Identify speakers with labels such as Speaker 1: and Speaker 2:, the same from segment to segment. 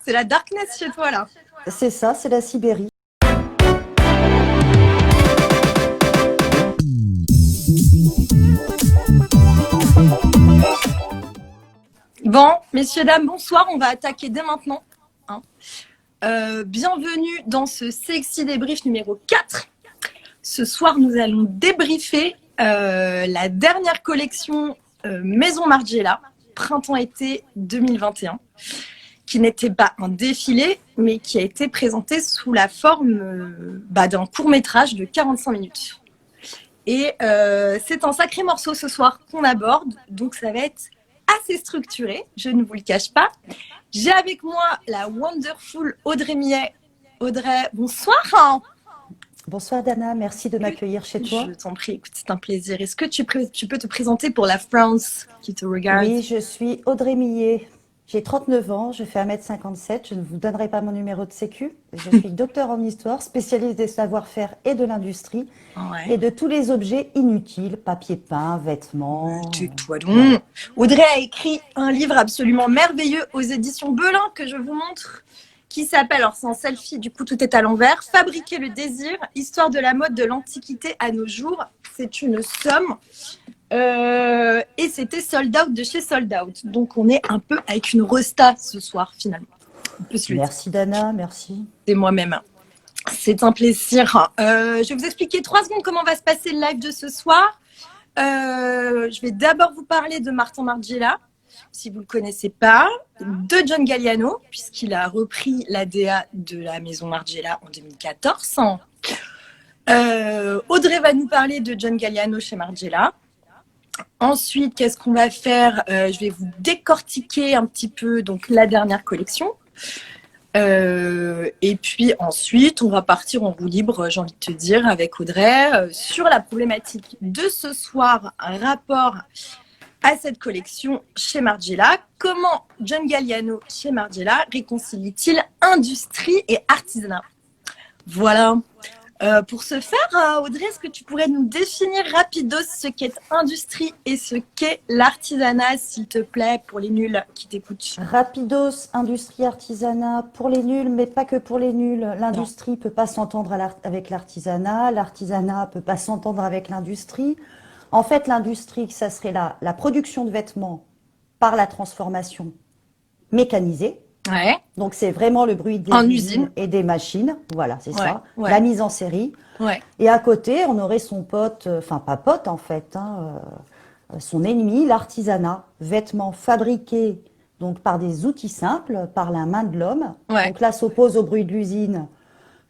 Speaker 1: C'est la darkness chez toi, là.
Speaker 2: C'est ça, c'est la Sibérie.
Speaker 1: Bon, messieurs, dames, bonsoir. On va attaquer dès maintenant. Hein. Bienvenue dans ce Sexy Débrief numéro 4. Ce soir, nous allons débriefer la dernière collection Maison Margiela, printemps-été 2021, qui n'était pas un défilé, mais qui a été présenté sous la forme d'un court-métrage de 45 minutes. Et c'est un sacré morceau ce soir qu'on aborde, donc ça va être assez structuré, je ne vous le cache pas. J'ai avec moi la wonderful Audrey Millet. Audrey, bonsoir.
Speaker 2: Bonsoir Dana, merci de m'accueillir chez toi.
Speaker 1: Je t'en prie, écoute, c'est un plaisir. Est-ce que tu peux te présenter pour la France qui te regarde?
Speaker 2: Oui, je suis Audrey Millet. J'ai 39 ans, je fais 1m57, je ne vous donnerai pas mon numéro de sécu. Je suis docteur en histoire, spécialiste des savoir-faire et de l'industrie et de tous les objets inutiles, papier peint, vêtements.
Speaker 1: Tais-toi donc. Audrey a écrit un livre absolument merveilleux aux éditions Belin que je vous montre, qui s'appelle, alors c'est en selfie, du coup tout est à l'envers, Fabriquer le désir, histoire de la mode de l'Antiquité à nos jours. C'est une somme. Et c'était sold out de chez Sold Out. Donc on est un peu avec une resta ce soir finalement.
Speaker 2: Merci Dana, merci.
Speaker 1: C'est moi-même. C'est un plaisir. Je vais vous expliquer 3 secondes comment va se passer le live de ce soir. Je vais d'abord vous parler de Martin Margiela, si vous ne le connaissez pas, de John Galliano, puisqu'il a repris l'ADA de la maison Margiela en 2014. Audrey va nous parler de John Galliano chez Margiela. Ensuite, qu'est-ce qu'on va faire? Je vais vous décortiquer un petit peu donc, la dernière collection. Et puis ensuite, on va partir en roue libre, j'ai envie de te dire, avec Audrey, sur la problématique de ce soir, un rapport à cette collection chez Margiela. Comment John Galliano chez Margiela réconcilie-t-il industrie et artisanat? Voilà. Pour ce faire, Audrey, est-ce que tu pourrais nous définir rapidos ce qu'est industrie et ce qu'est l'artisanat, s'il te plaît, pour les nuls qui t'écoutent?
Speaker 2: Rapidos, industrie, artisanat, pour les nuls, mais pas que pour les nuls. L'industrie ne peut pas s'entendre avec l'artisanat ne peut pas s'entendre avec l'industrie. En fait, l'industrie, ça serait la production de vêtements par la transformation mécanisée.
Speaker 1: Ouais.
Speaker 2: Donc, c'est vraiment le bruit des usines et des machines. Voilà, c'est ça. Ouais. La mise en série.
Speaker 1: Ouais.
Speaker 2: Et à côté, on aurait son pote, enfin pas pote en fait, son ennemi, l'artisanat. Vêtements fabriqués donc, par des outils simples, par la main de l'homme. Ouais. Donc là s'oppose au bruit de l'usine,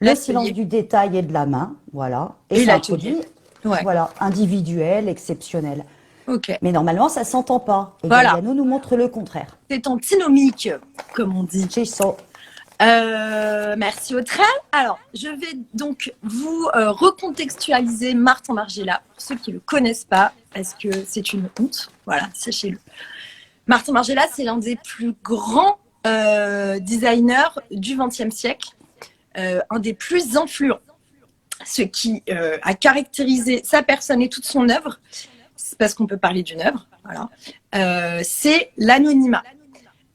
Speaker 2: le silence du détail et de la main. Voilà. Et c'est un produit voilà, individuel, exceptionnel.
Speaker 1: Okay.
Speaker 2: Mais normalement, ça ne s'entend pas. Et
Speaker 1: voilà.
Speaker 2: Galliano nous montre le contraire.
Speaker 1: C'est antinomique, comme on dit.
Speaker 2: C'est ça.
Speaker 1: Merci Audrey. Alors, je vais donc vous recontextualiser Martin Margiela, pour ceux qui ne le connaissent pas, parce que c'est une honte. Voilà, sachez-le. Martin Margiela, c'est l'un des plus grands designers du XXe siècle, un des plus influents. Ce qui a caractérisé sa personne et toute son œuvre, c'est parce qu'on peut parler d'une œuvre, voilà, c'est l'anonymat.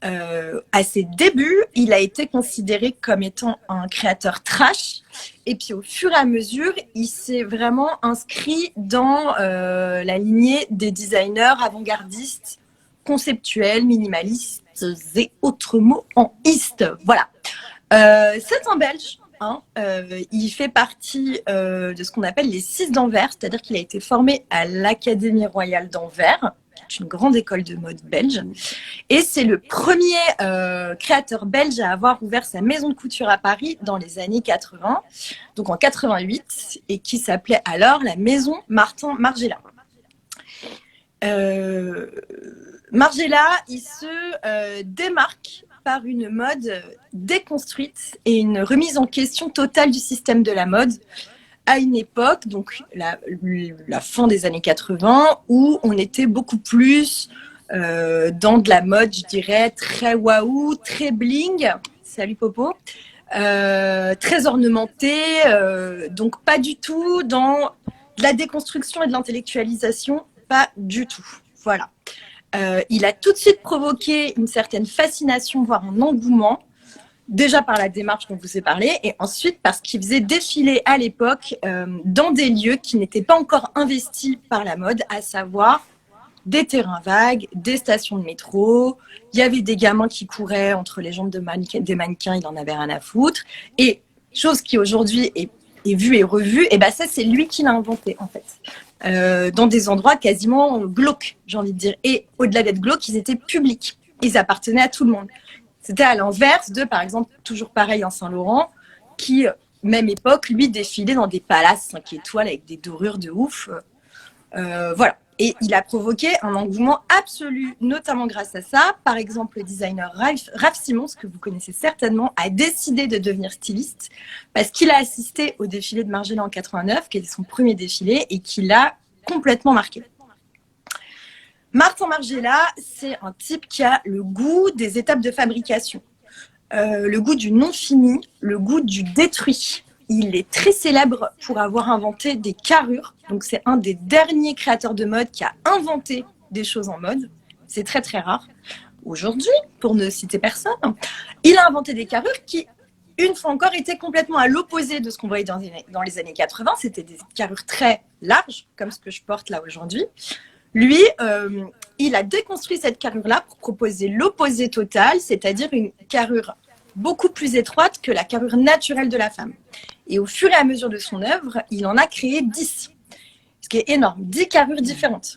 Speaker 1: À ses débuts, il a été considéré comme étant un créateur trash, et puis au fur et à mesure, il s'est vraiment inscrit dans la lignée des designers avant-gardistes, conceptuels, minimalistes et autres mots en iste. Voilà. C'est un Belge. Il fait partie de ce qu'on appelle les 6 d'Anvers, c'est-à-dire qu'il a été formé à l'Académie royale d'Anvers, qui est une grande école de mode belge. Et c'est le premier créateur belge à avoir ouvert sa maison de couture à Paris dans les années 80, donc en 88, et qui s'appelait alors la maison Martin Margiela. Margiela, il se démarque par une mode déconstruite et une remise en question totale du système de la mode à une époque, donc la fin des années 80, où on était beaucoup plus dans de la mode, je dirais, très waouh, très bling, salut Popo, très ornementée, donc pas du tout dans de la déconstruction et de l'intellectualisation, pas du tout, voilà. Il a tout de suite provoqué une certaine fascination, voire un engouement déjà par la démarche dont je vous ai parlé, et ensuite parce qu'il faisait défiler à l'époque dans des lieux qui n'étaient pas encore investis par la mode, à savoir des terrains vagues, des stations de métro. Il y avait des gamins qui couraient entre les jambes des mannequins, il en avait rien à foutre. Et chose qui aujourd'hui est vue et revue, et ben ça c'est lui qui l'a inventé en fait. Dans des endroits quasiment glauques, j'ai envie de dire. Et au-delà d'être glauques, ils étaient publics. Ils appartenaient à tout le monde. C'était à l'inverse de, par exemple, toujours pareil en Saint-Laurent, qui, même époque, lui défilait dans des palaces 5 étoiles avec des dorures de ouf. Voilà. Et il a provoqué un engouement absolu, notamment grâce à ça. Par exemple, le designer Raf Simons, que vous connaissez certainement, a décidé de devenir styliste parce qu'il a assisté au défilé de Margiela en 89, qui était son premier défilé, et qui l'a complètement marqué. Martin Margiela, c'est un type qui a le goût des étapes de fabrication, le goût du non fini, le goût du détruit. Il est très célèbre pour avoir inventé des carrures. Donc, c'est un des derniers créateurs de mode qui a inventé des choses en mode. C'est très, très rare. Aujourd'hui, pour ne citer personne, il a inventé des carrures qui, une fois encore, étaient complètement à l'opposé de ce qu'on voyait dans les années 80. C'était des carrures très larges, comme ce que je porte là aujourd'hui. Lui, il a déconstruit cette carrure-là pour proposer l'opposé total, c'est-à-dire une carrure beaucoup plus étroite que la carrure naturelle de la femme. Et au fur et à mesure de son œuvre, il en a créé 10, ce qui est énorme, 10 carrures différentes.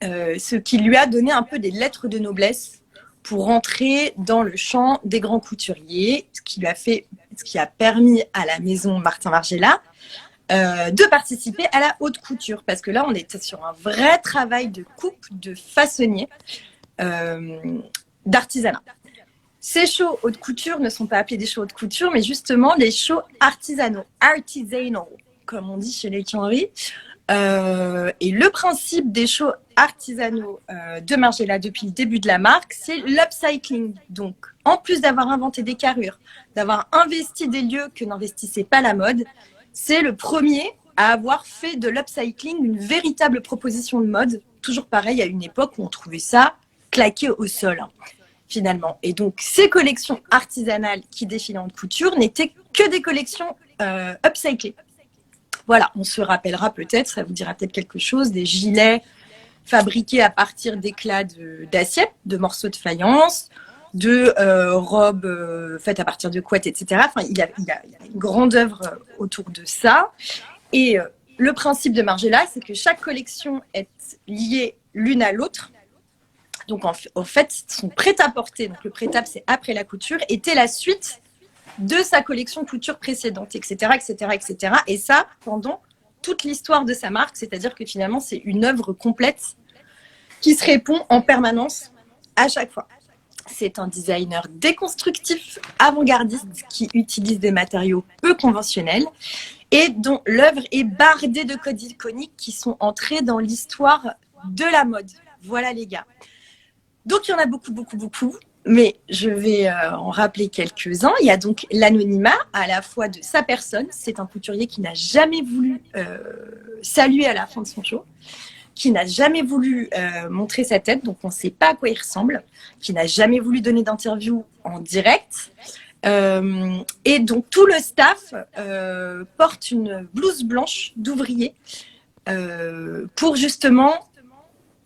Speaker 1: Ce qui lui a donné un peu des lettres de noblesse pour rentrer dans le champ des grands couturiers, ce qui a permis à la maison Martin Margiela de participer à la haute couture, parce que là, on était sur un vrai travail de coupe, de façonnier, d'artisanat. Ces shows haute couture ne sont pas appelés des shows haute couture, mais justement les shows artisanal, comme on dit chez les Henry. Et le principe des shows artisanaux de Margiela depuis le début de la marque, c'est l'upcycling. Donc, en plus d'avoir inventé des carrures, d'avoir investi des lieux que n'investissait pas la mode, c'est le premier à avoir fait de l'upcycling une véritable proposition de mode. Toujours pareil, à une époque où on trouvait ça claqué au sol, finalement. Et donc, ces collections artisanales qui défilaient en haute couture n'étaient que des collections upcyclées. Voilà, on se rappellera peut-être, ça vous dira peut-être quelque chose, des gilets fabriqués à partir d'éclats d'acier, de morceaux de faïence, de robes faites à partir de couettes, etc. Enfin, il y a une grande œuvre autour de ça. Et le principe de Margiela, c'est que chaque collection est liée l'une à l'autre. Donc, en fait, son prêt-à-porter, donc le prêt-à-porter, c'est après la couture, était la suite de sa collection couture précédente, etc., etc., etc. Et ça, pendant toute l'histoire de sa marque, c'est-à-dire que finalement, c'est une œuvre complète qui se répond en permanence à chaque fois. C'est un designer déconstructif, avant-gardiste, qui utilise des matériaux peu conventionnels et dont l'œuvre est bardée de codes iconiques qui sont entrés dans l'histoire de la mode. Voilà les gars. Donc il y en a beaucoup, beaucoup, beaucoup. Mais je vais en rappeler quelques-uns. Il y a donc l'anonymat à la fois de sa personne. C'est un couturier qui n'a jamais voulu saluer à la fin de son show, qui n'a jamais voulu montrer sa tête, donc on ne sait pas à quoi il ressemble, qui n'a jamais voulu donner d'interview en direct. Et donc tout le staff porte une blouse blanche d'ouvrier pour justement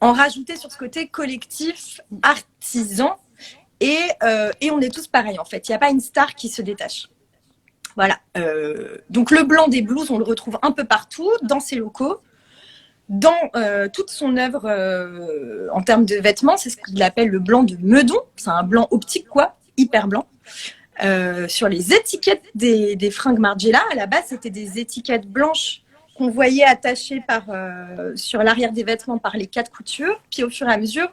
Speaker 1: en rajouter sur ce côté collectif, artisan. Et on est tous pareils, en fait. Il n'y a pas une star qui se détache. Voilà. Donc, le blanc des blouses, on le retrouve un peu partout, dans ses locaux, dans toute son œuvre en termes de vêtements. C'est ce qu'il appelle le blanc de Meudon. C'est un blanc optique, quoi, hyper blanc. Sur les étiquettes des fringues Margiela, à la base, c'était des étiquettes blanches qu'on voyait attachées sur l'arrière des vêtements par les 4 coutures. Puis, au fur et à mesure,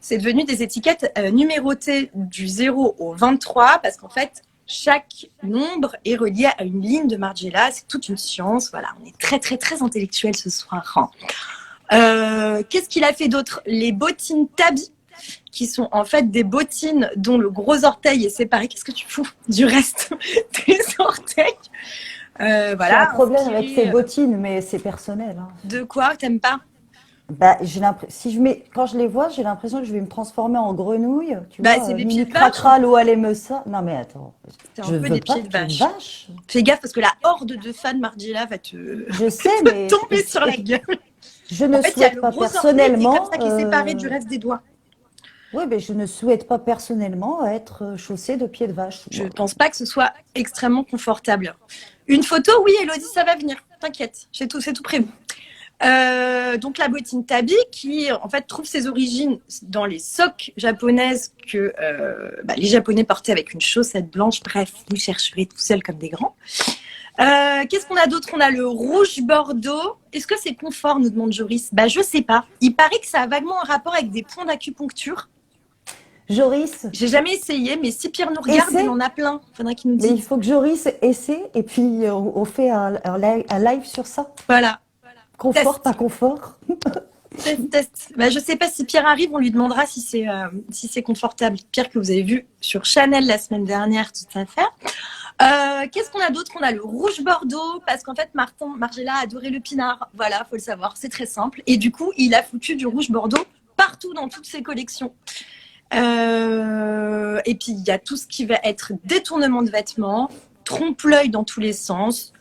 Speaker 1: c'est devenu des étiquettes numérotées du 0 au 23 parce qu'en fait, chaque nombre est relié à une ligne de Margiela. C'est toute une science. Voilà, on est très, très, très intellectuel ce soir. Qu'est-ce qu'il a fait d'autre? Les bottines Tabi, qui sont en fait des bottines dont le gros orteil est séparé. Qu'est-ce que tu fous du reste des orteils?
Speaker 2: Voilà. J'ai un problème avec ces bottines, mais c'est personnel. Hein.
Speaker 1: De quoi? T'aimes pas?
Speaker 2: Bah, si quand je les vois, j'ai l'impression que je vais me transformer en grenouille. Tu
Speaker 1: Bah,
Speaker 2: vois,
Speaker 1: c'est des pieds
Speaker 2: Mimi
Speaker 1: de vache.
Speaker 2: Cracra, l'eau elle aime ça. Non mais attends,
Speaker 1: C'est un
Speaker 2: je
Speaker 1: peu
Speaker 2: veux
Speaker 1: des
Speaker 2: pas
Speaker 1: pieds
Speaker 2: de
Speaker 1: de
Speaker 2: pied de
Speaker 1: vache.
Speaker 2: vache.
Speaker 1: Fais gaffe parce que la horde de fans Margiela va te,
Speaker 2: Je sais,
Speaker 1: te tomber sur la
Speaker 2: et
Speaker 1: gueule.
Speaker 2: je
Speaker 1: En
Speaker 2: ne
Speaker 1: fait, il y a
Speaker 2: souhaite
Speaker 1: le
Speaker 2: pas
Speaker 1: gros orteil qui est comme
Speaker 2: personnellement.
Speaker 1: ça, qui est séparé du reste des doigts.
Speaker 2: Oui, mais je ne souhaite pas personnellement être chaussée de pieds de vache.
Speaker 1: Je pense pas que ce soit extrêmement confortable. Une photo, oui, Elodie, ça va venir. T'inquiète, c'est tout prévu. Donc la bottine tabi qui en fait trouve ses origines dans les socks japonaises que les Japonais portaient avec une chaussette blanche. Bref, vous chercherez tout seul comme des grands. Qu'est-ce qu'on a d'autre? On a le rouge bordeaux. Est-ce que c'est confort, nous demande Joris? Je sais pas. Il paraît que ça a vaguement un rapport avec des points d'acupuncture.
Speaker 2: Joris,
Speaker 1: J'ai jamais essayé, mais si Pierre nous regarde, il en a plein. Faudrait qu'il nous
Speaker 2: mais il
Speaker 1: dise.
Speaker 2: faut que Joris essaie et puis on fait un live sur ça.
Speaker 1: Voilà.
Speaker 2: Confort,
Speaker 1: Test.
Speaker 2: pas confort.
Speaker 1: Test. Je sais pas si Pierre arrive, on lui demandera si c'est confortable. Pierre que vous avez vu sur Chanel la semaine dernière, toute cette affaire. Qu'est-ce qu'on a d'autre? On a le rouge bordeaux parce qu'en fait Margiela adorait le pinard. Voilà, faut le savoir, c'est très simple. Et du coup, il a foutu du rouge bordeaux partout dans toutes ses collections. Et puis il y a tout ce qui va être détournement de vêtements, trompe-l'œil dans tous les sens,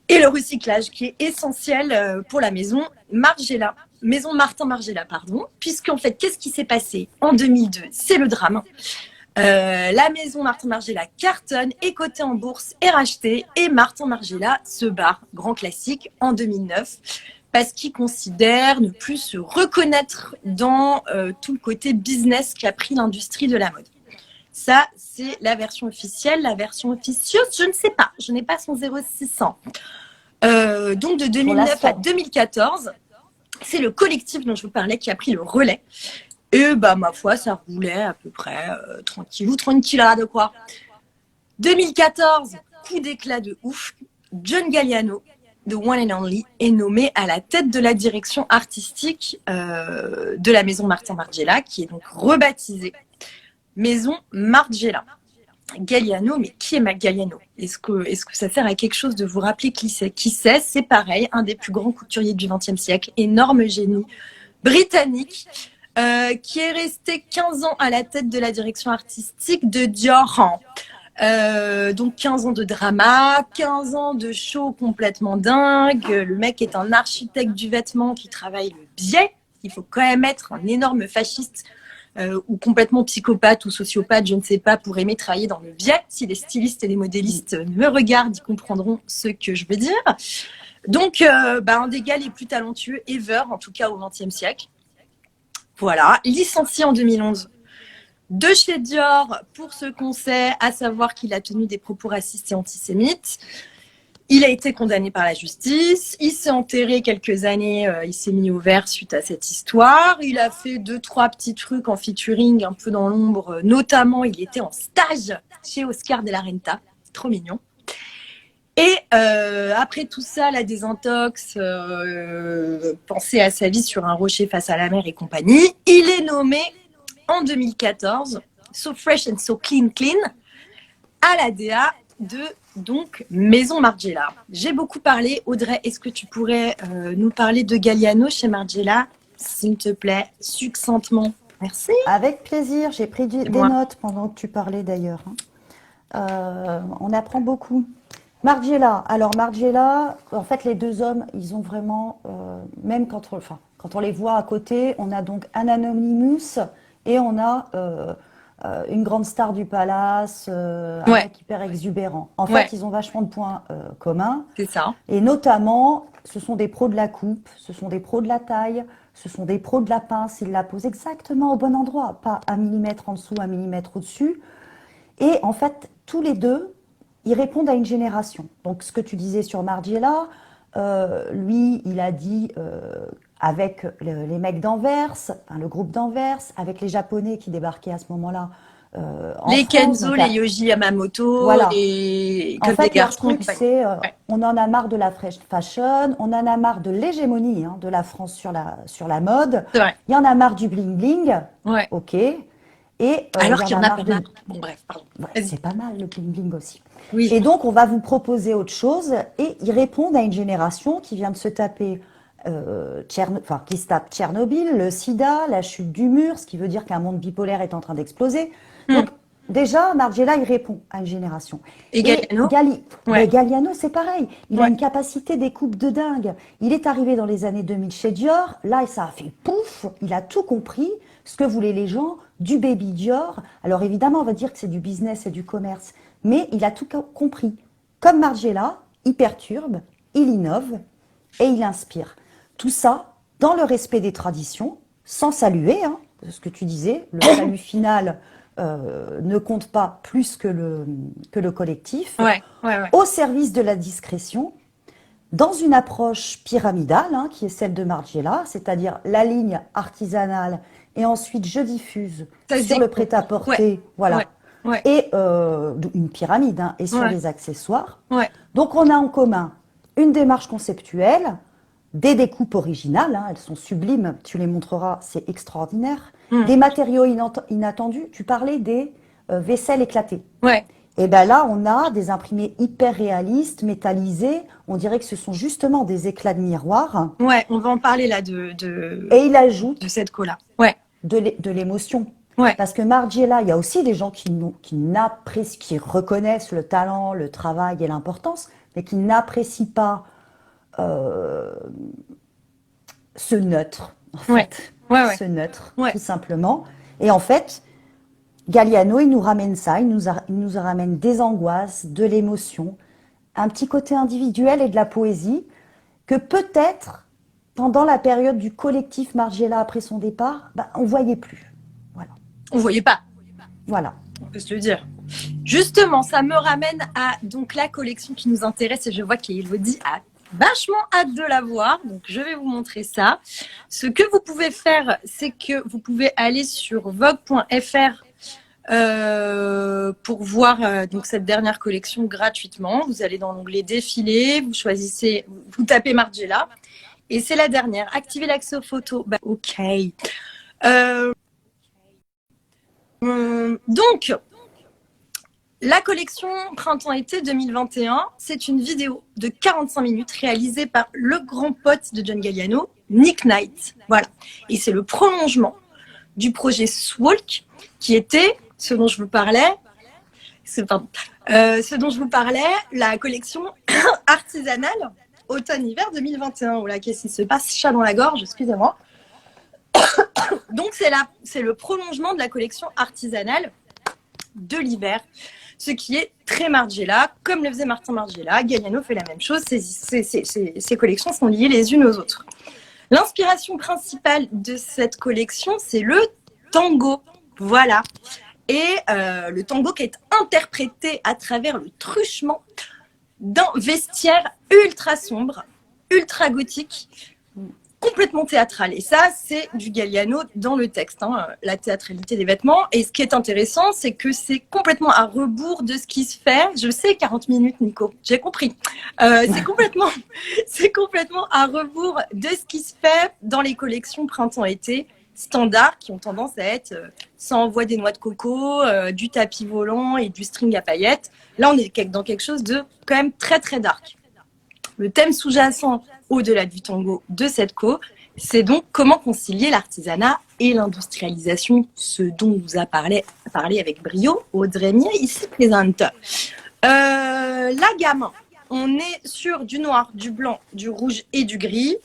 Speaker 1: et le recyclage qui est essentiel pour la maison Martin Margiela, pardon, puisqu'en fait, qu'est-ce qui s'est passé en 2002? C'est le drame. La maison Martin Margiela cartonne, est cotée en bourse, est rachetée, et Martin Margiela se barre, grand classique, en 2009, parce qu'il considère ne plus se reconnaître dans tout le côté business qu'a pris l'industrie de la mode. Ça, c'est la version officielle. La version officieuse, je ne sais pas. Je n'ai pas son 0600. Donc, de 2009 à 2014, c'est le collectif dont je vous parlais qui a pris le relais. Et ma foi, ça roulait à peu près tranquillade, quoi. 2014, coup d'éclat de ouf. John Galliano, the one and only, est nommé à la tête de la direction artistique de la maison Martin Margiela, qui est donc rebaptisée Maison Margiela. Galliano, mais qui est Galliano? Est-ce que ça sert à quelque chose de vous rappeler qui c'est? C'est pareil, un des plus grands couturiers du XXe siècle, énorme génie britannique, qui est resté 15 ans à la tête de la direction artistique de Dior. Donc 15 ans de drama, 15 ans de show complètement dingue. Le mec est un architecte du vêtement qui travaille le biais. Il faut quand même être un énorme fasciste ou complètement psychopathe ou sociopathe, je ne sais pas, pour aimer travailler dans le biais. Si les stylistes et les modélistes me regardent, ils comprendront ce que je veux dire. Donc, un des gars les plus talentueux ever, en tout cas au XXe siècle. Voilà, licencié en 2011 de chez Dior pour ce qu'on sait, à savoir qu'il a tenu des propos racistes et antisémites. Il a été condamné par la justice, il s'est enterré quelques années, il s'est mis au vert suite à cette histoire. Il a fait 2-3 petits trucs en featuring, un peu dans l'ombre. Notamment, il était en stage chez Oscar de la Renta, trop mignon. Et après tout ça, la désintox, penser à sa vie sur un rocher face à la mer et compagnie, il est nommé en 2014, So Fresh and So Clean, à la DA de donc Maison Margiela. J'ai beaucoup parlé. Audrey, est-ce que tu pourrais nous parler de Galliano chez Margiela, s'il te plaît, succinctement? Merci.
Speaker 2: Avec plaisir. J'ai pris des notes pendant que tu parlais d'ailleurs. On apprend beaucoup. Margiela. Alors Margiela, en fait, les deux hommes, ils ont vraiment, même quand on les voit à côté, on a donc un Anonymous et on a une grande star du palace, un mec hyper exubérant. En fait, ils ont vachement de points communs.
Speaker 1: C'est ça.
Speaker 2: Et notamment, ce sont des pros de la coupe, ce sont des pros de la taille, ce sont des pros de la pince. Ils la posent exactement au bon endroit, pas 1 millimètre en dessous, 1 millimètre au-dessus. Et en fait, tous les deux, ils répondent à une génération. Donc, ce que tu disais sur Margiela, lui, il a dit avec les mecs d'Anvers, le groupe d'Anvers, avec les Japonais qui débarquaient à ce moment-là.
Speaker 1: Les Kenzo, les Yohji Yamamoto,
Speaker 2: voilà.
Speaker 1: les
Speaker 2: en fait,
Speaker 1: des garçons.
Speaker 2: Leur truc, c'est on en a marre de la fashion, on en a marre de l'hégémonie de la France sur la mode. Il y en a marre du bling bling.
Speaker 1: Ouais.
Speaker 2: Ok. Et
Speaker 1: alors qu'il y en a pas mal. Bon bref, pardon.
Speaker 2: C'est pas mal le bling bling aussi.
Speaker 1: Oui.
Speaker 2: Et donc on va vous proposer autre chose et ils répondent à une génération qui vient de se taper qui se tape Tchernobyl, le sida, la chute du mur, ce qui veut dire qu'un monde bipolaire est en train d'exploser. Donc, déjà, Margiela, il répond à une génération.
Speaker 1: Et Galliano
Speaker 2: Mais Galliano, c'est pareil. Il a une capacité d'écoute de dingue. Il est arrivé dans les années 2000 chez Dior. Là, ça a fait pouf. Il a tout compris. Ce que voulaient les gens, du baby Dior. Alors, évidemment, on va dire que c'est du business et du commerce. Mais il a tout compris. Comme Margiela, il perturbe, il innove et il inspire. Tout ça dans le respect des traditions, sans saluer, hein, ce que tu disais, le salut final ne compte pas plus que le collectif, au service de la discrétion, dans une approche pyramidale, hein, qui est celle de Margiela, c'est-à-dire la ligne artisanale, et ensuite je diffuse sur le prêt-à-porter, et une pyramide, hein, et sur les accessoires. Donc on a en commun une démarche conceptuelle, des découpes originales, hein, elles sont sublimes, tu les montreras, c'est extraordinaire. Des matériaux inattendus, tu parlais des vaisselles éclatées. Et bien là, on a des imprimés hyper réalistes, métallisés, on dirait que ce sont justement des éclats de miroir.
Speaker 1: On va en parler là
Speaker 2: et il ajoute
Speaker 1: de cette co-là.
Speaker 2: De l'émotion. Parce que Margiela, il y a aussi des gens qui reconnaissent le talent, le travail et l'importance, mais qui n'apprécient pas ce neutre, en fait. Ce neutre, tout simplement. Et en fait, Galliano, il nous ramène ça, il nous ramène des angoisses, de l'émotion, un petit côté individuel et de la poésie que peut-être, pendant la période du collectif Margiela après son départ, on ne voyait plus. Voilà.
Speaker 1: On ne voyait pas.
Speaker 2: Voilà.
Speaker 1: On peut se le dire. Justement, ça me ramène à donc, la collection qui nous intéresse et je vois qu'Élodie a vachement hâte de la voir, donc je vais vous montrer ça. Ce que vous pouvez faire, c'est que vous pouvez aller sur vogue.fr pour voir donc cette dernière collection gratuitement. Vous allez dans l'onglet défilé, vous choisissez, vous tapez Margiela et c'est la dernière. Activez l'accès aux photos. Ok. Donc, la collection Printemps-été 2021, c'est une vidéo de 45 minutes réalisée par le grand pote de John Galliano, Nick Knight. Voilà. Et c'est le prolongement du projet Swalk, qui était, ce dont je vous parlais, la collection artisanale automne-hiver 2021. Oh là, qu'est-ce qui se passe? Chat dans la gorge, excusez-moi. Donc, c'est le prolongement de la collection artisanale de l'hiver, ce qui est très Margiela, comme le faisait Martin Margiela. Galliano fait la même chose, ces collections sont liées les unes aux autres. L'inspiration principale de cette collection, c'est le tango, voilà. Et le tango qui est interprété à travers le truchement d'un vestiaire ultra sombre, ultra gothique, complètement théâtral. Et ça, c'est du Galliano dans le texte, hein, la théâtralité des vêtements. Et ce qui est intéressant, c'est que c'est complètement à rebours de ce qui se fait. Je sais, 40 minutes, Nico, j'ai compris. C'est complètement à rebours de ce qui se fait dans les collections printemps-été standards qui ont tendance à être ça envoie des noix de coco, du tapis volant et du string à paillettes. Là, on est dans quelque chose de quand même très, très dark. Le thème sous-jacent au-delà du tango de cette co, c'est donc comment concilier l'artisanat et l'industrialisation, ce dont nous a parlé avec brio Audrey Mier, ici présente. La gamme, on est sur du noir, du blanc, du rouge et du gris.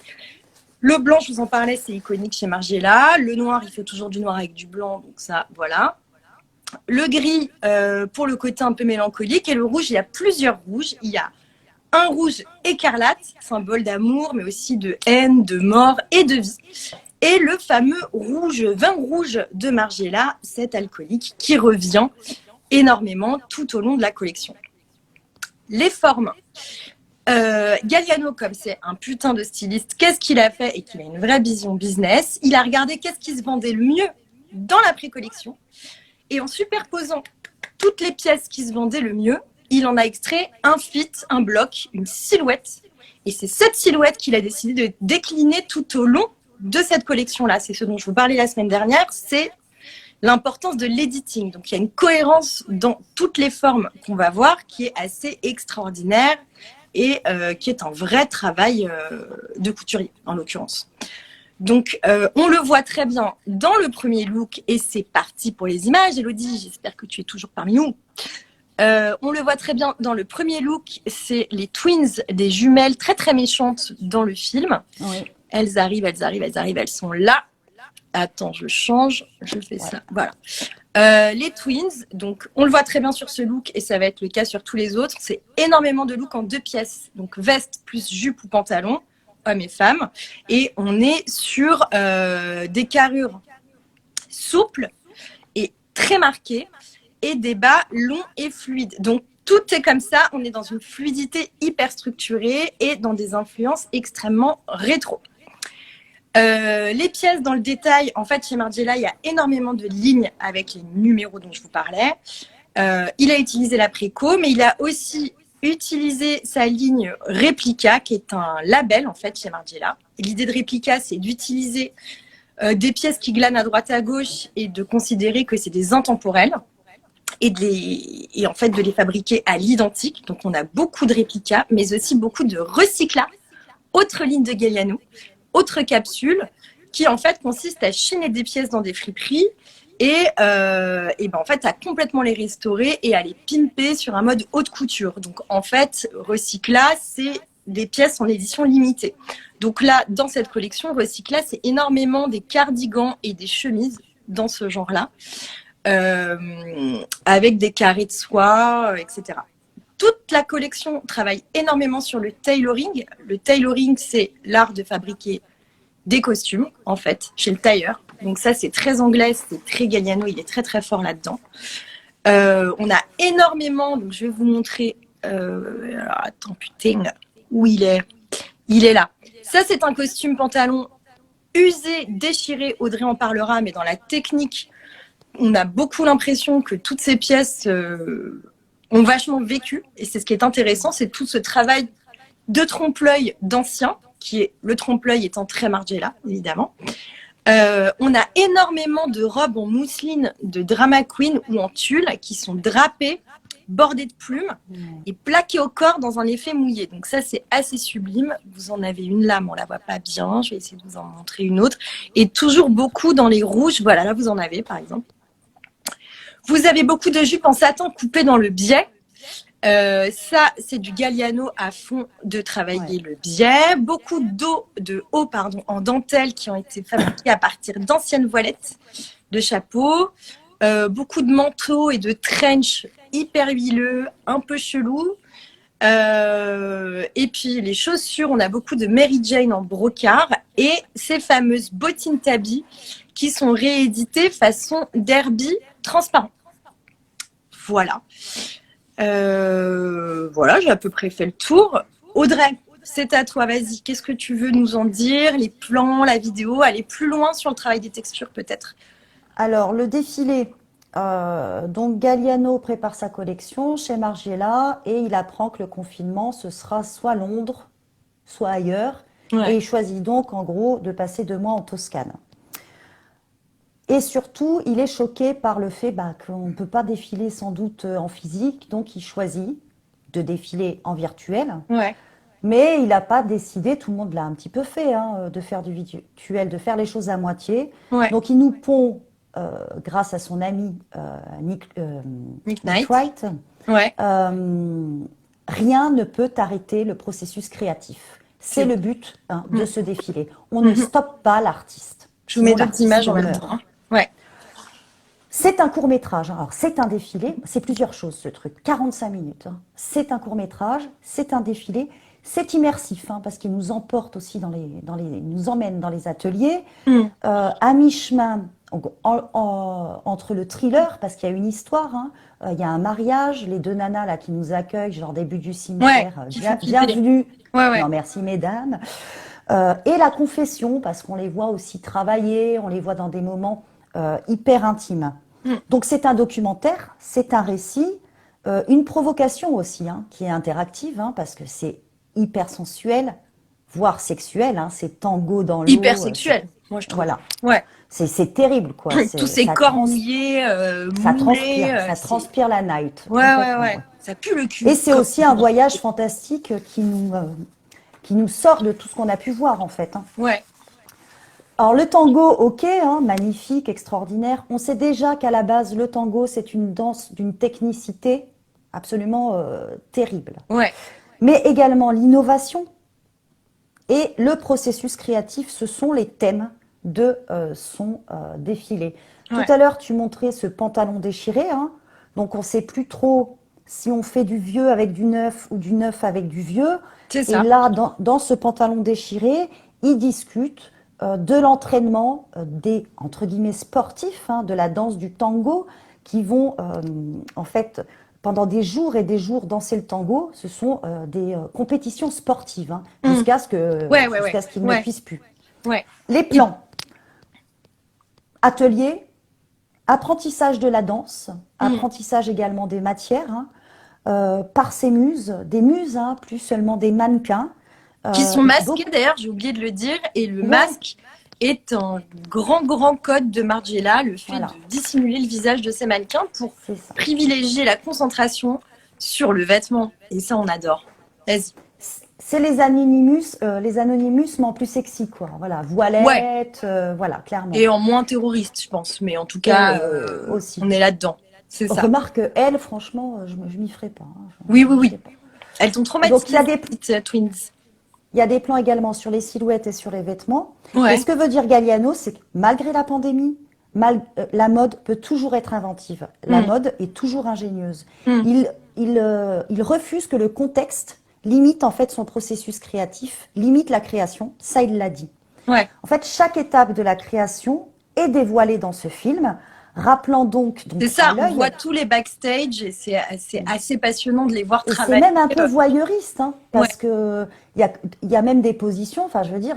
Speaker 1: Le blanc, je vous en parlais, c'est iconique chez Margiela. Le noir, il faut toujours du noir avec du blanc, donc ça, voilà. Le gris, pour le côté un peu mélancolique. Et le rouge, il y a plusieurs rouges. Il y a un rouge écarlate, symbole d'amour, mais aussi de haine, de mort et de vie. Et le fameux vin rouge de Margiela, cet alcoolique qui revient énormément tout au long de la collection. Les formes. Galliano, comme c'est un putain de styliste, qu'est-ce qu'il a fait et qu'il a une vraie vision business? Il a regardé qu'est-ce qui se vendait le mieux dans la pré-collection. Et en superposant toutes les pièces qui se vendaient le mieux, il en a extrait un fit, un bloc, une silhouette. Et c'est cette silhouette qu'il a décidé de décliner tout au long de cette collection-là. C'est ce dont je vous parlais la semaine dernière, c'est l'importance de l'editing. Donc, il y a une cohérence dans toutes les formes qu'on va voir qui est assez extraordinaire. et qui est un vrai travail de couturier, en l'occurrence. Donc, on le voit très bien dans le premier look, et c'est parti pour les images. Elodie, j'espère que tu es toujours parmi nous. On le voit très bien dans le premier look, c'est les twins, des jumelles très très méchantes dans le film. Oui. Elles arrivent, elles sont là. Attends, je change, je fais ça, voilà. Les twins, donc on le voit très bien sur ce look et ça va être le cas sur tous les autres. C'est énormément de looks en 2 pièces, donc veste plus jupe ou pantalon, hommes et femmes. Et on est sur des carrures souples et très marquées et des bas longs et fluides. Donc tout est comme ça, on est dans une fluidité hyper structurée et dans des influences extrêmement rétro. Les pièces dans le détail, en fait, chez Margiela, il y a énormément de lignes avec les numéros dont je vous parlais. Il a utilisé la préco, mais il a aussi utilisé sa ligne Replica, qui est un label, en fait, chez Margiela. L'idée de Replica, c'est d'utiliser des pièces qui glanent à droite à gauche et de considérer que c'est des intemporels et en fait de les fabriquer à l'identique. Donc, on a beaucoup de Replica, mais aussi beaucoup de Recycla, autre ligne de Galliano. Autre capsule qui en fait consiste à chiner des pièces dans des friperies et ben, en fait à complètement les restaurer et à les pimper sur un mode haute couture. Donc en fait, Recycla, c'est des pièces en édition limitée. Donc là, dans cette collection, Recycla, c'est énormément des cardigans et des chemises dans ce genre-là, avec des carrés de soie, etc. Toute la collection travaille énormément sur le tailoring. Le tailoring, c'est l'art de fabriquer des costumes, en fait, chez le tailleur. Donc ça, c'est très anglais, c'est très Galliano, il est très très fort là-dedans. On a énormément, donc je vais vous montrer, alors, attends, putain, où il est? Il est là. Ça, c'est un costume pantalon usé, déchiré, Audrey en parlera, mais dans la technique, on a beaucoup l'impression que toutes ces pièces... ont vachement vécu, et c'est ce qui est intéressant, c'est tout ce travail de trompe-l'œil d'ancien, qui est le trompe-l'œil étant très Margiela, évidemment. On a énormément de robes en mousseline de drama queen ou en tulle qui sont drapées, bordées de plumes et plaquées au corps dans un effet mouillé. Donc ça, c'est assez sublime. Vous en avez une là, mais on la voit pas bien. Je vais essayer de vous en montrer une autre. Et toujours beaucoup dans les rouges. Voilà, là, vous en avez, par exemple. Vous avez beaucoup de jupes en satin coupées dans le biais. Ça, c'est du Galliano à fond de travailler le biais. Beaucoup de hauts en dentelle qui ont été fabriqués à partir d'anciennes voilettes de chapeaux. Beaucoup de manteaux et de trench hyper huileux, un peu chelou. Et puis les chaussures, on a beaucoup de Mary Jane en brocart et ces fameuses bottines Tabi qui sont rééditées façon derby transparent. Voilà. Voilà, j'ai à peu près fait le tour. Audrey, c'est à toi, vas-y. Qu'est-ce que tu veux nous en dire? Les plans, la vidéo, aller plus loin sur le travail des textures peut-être.
Speaker 2: Alors, le défilé. Donc, Galliano prépare sa collection chez Margiela et il apprend que le confinement, ce sera soit Londres, soit ailleurs. Ouais. Et il choisit donc, en gros, de passer 2 mois en Toscane. Et surtout, il est choqué par le fait qu'on ne peut pas défiler sans doute en physique, donc il choisit de défiler en virtuel. Ouais. Mais il n'a pas décidé, tout le monde l'a un petit peu fait, de faire du virtuel, de faire les choses à moitié. Ouais. Donc il nous pond, grâce à son ami Nick Wright, ouais. Rien ne peut arrêter le processus créatif. C'est le but de ce défilé. On ne stoppe pas l'artiste.
Speaker 1: Je vous mets d'autres images en même temps. Ouais.
Speaker 2: C'est un court-métrage. Alors, c'est un défilé. C'est plusieurs choses, ce truc. 45 minutes. C'est un court-métrage. C'est un défilé. C'est immersif, parce qu'il nous emporte aussi nous emmène dans les ateliers. À mi-chemin, entre le thriller, parce qu'il y a une histoire. Il y a un mariage. Les 2 nanas là, qui nous accueillent, genre début du cimetière. Bienvenue. Ouais. Non, merci, mesdames. Et la confession, parce qu'on les voit aussi travailler, on les voit dans des moments hyper intimes. Donc c'est un documentaire, c'est un récit, une provocation aussi, qui est interactive, parce que c'est hyper sensuel, voire sexuel, c'est tango dans l'eau.
Speaker 1: Hyper sexuel, moi je trouve.
Speaker 2: Voilà.
Speaker 1: Ouais.
Speaker 2: C'est terrible, quoi.
Speaker 1: Tous ces corps mouillés, moulés.
Speaker 2: Ça transpire la night.
Speaker 1: Ouais. Ça pue le cul.
Speaker 2: Et c'est aussi un voyage fantastique qui nous sort de tout ce qu'on a pu voir, en fait. Hein.
Speaker 1: Ouais.
Speaker 2: Alors, le tango, ok, hein, magnifique, extraordinaire. On sait déjà qu'à la base, le tango, c'est une danse d'une technicité absolument terrible.
Speaker 1: Ouais.
Speaker 2: Mais également l'innovation et le processus créatif, ce sont les thèmes de son défilé.
Speaker 1: Ouais.
Speaker 2: Tout à l'heure, tu montrais ce pantalon déchiré. Hein, donc, on ne sait plus trop si on fait du vieux avec du neuf ou du neuf avec du vieux.
Speaker 1: C'est ça.
Speaker 2: Et là, dans ce pantalon déchiré, ils discutent de l'entraînement des, entre guillemets, sportifs, hein, de la danse du tango, qui vont, en fait, pendant des jours et des jours danser le tango. Ce sont des compétitions sportives, hein, jusqu'à ce qu'ils ne puissent plus.
Speaker 1: Ouais.
Speaker 2: Les plans. Atelier, apprentissage de la danse, apprentissage également des matières, hein, par ces muses, des muses, hein, plus seulement des mannequins.
Speaker 1: Qui sont masqués d'ailleurs, j'ai oublié de le dire, et le masque est un grand code de Margiela, le fait de dissimuler le visage de ces mannequins pour privilégier la concentration sur le vêtement. Et ça, on adore. Vas-y.
Speaker 2: C'est les Anonymous, mais en plus sexy, quoi. Voilà, voilette, voilà, clairement.
Speaker 1: Et en moins terroriste, je pense. Mais en tout cas,
Speaker 2: aussi.
Speaker 1: on est là-dedans. C'est ça.
Speaker 2: Remarque, elle, franchement, je m'y ferai pas. Hein.
Speaker 1: Oui. Elles t'ont traumatisé.
Speaker 2: Donc, il y a des
Speaker 1: petites twins.
Speaker 2: Il y a des plans également sur les silhouettes et sur les vêtements.
Speaker 1: Ouais.
Speaker 2: Et ce que veut dire Galliano, c'est que malgré la pandémie, la mode peut toujours être inventive. La mode est toujours ingénieuse. Il refuse que le contexte limite en fait son processus créatif, limite la création. Ça, il l'a dit.
Speaker 1: Ouais.
Speaker 2: En fait, chaque étape de la création est dévoilée dans ce film. Rappelant donc
Speaker 1: c'est ça, on voit tous les backstage et c'est assez passionnant de les voir travailler.
Speaker 2: C'est même un peu voyeuriste, hein, parce que il y a même des positions. Enfin, je veux dire,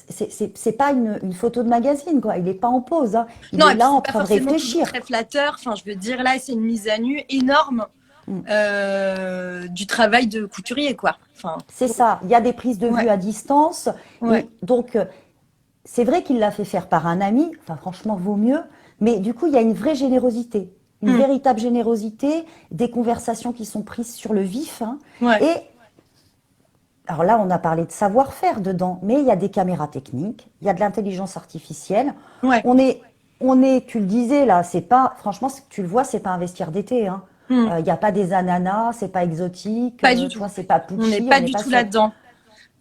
Speaker 2: c'est pas une photo de magazine, quoi. Il est pas en pause, hein. Il est là en train de réfléchir.
Speaker 1: Très flatteur. Enfin, je veux dire, là, c'est une mise à nu énorme du travail de couturier, quoi. Enfin,
Speaker 2: c'est ça. Il y a des prises de vue à distance. Et donc, c'est vrai qu'il l'a fait faire par un ami. Enfin, franchement, vaut mieux. Mais du coup, il y a une vraie générosité, une véritable générosité, des conversations qui sont prises sur le vif. Hein, et alors là, on a parlé de savoir-faire dedans, mais il y a des caméras techniques, il y a de l'intelligence artificielle.
Speaker 1: Ouais.
Speaker 2: On est, tu le disais là, c'est pas, franchement, tu le vois, c'est pas un vestiaire d'été. Hein. Il n'y a pas des ananas, c'est pas exotique.
Speaker 1: Pas du tout.
Speaker 2: C'est pas Pucci.
Speaker 1: On n'est pas du tout là-dedans.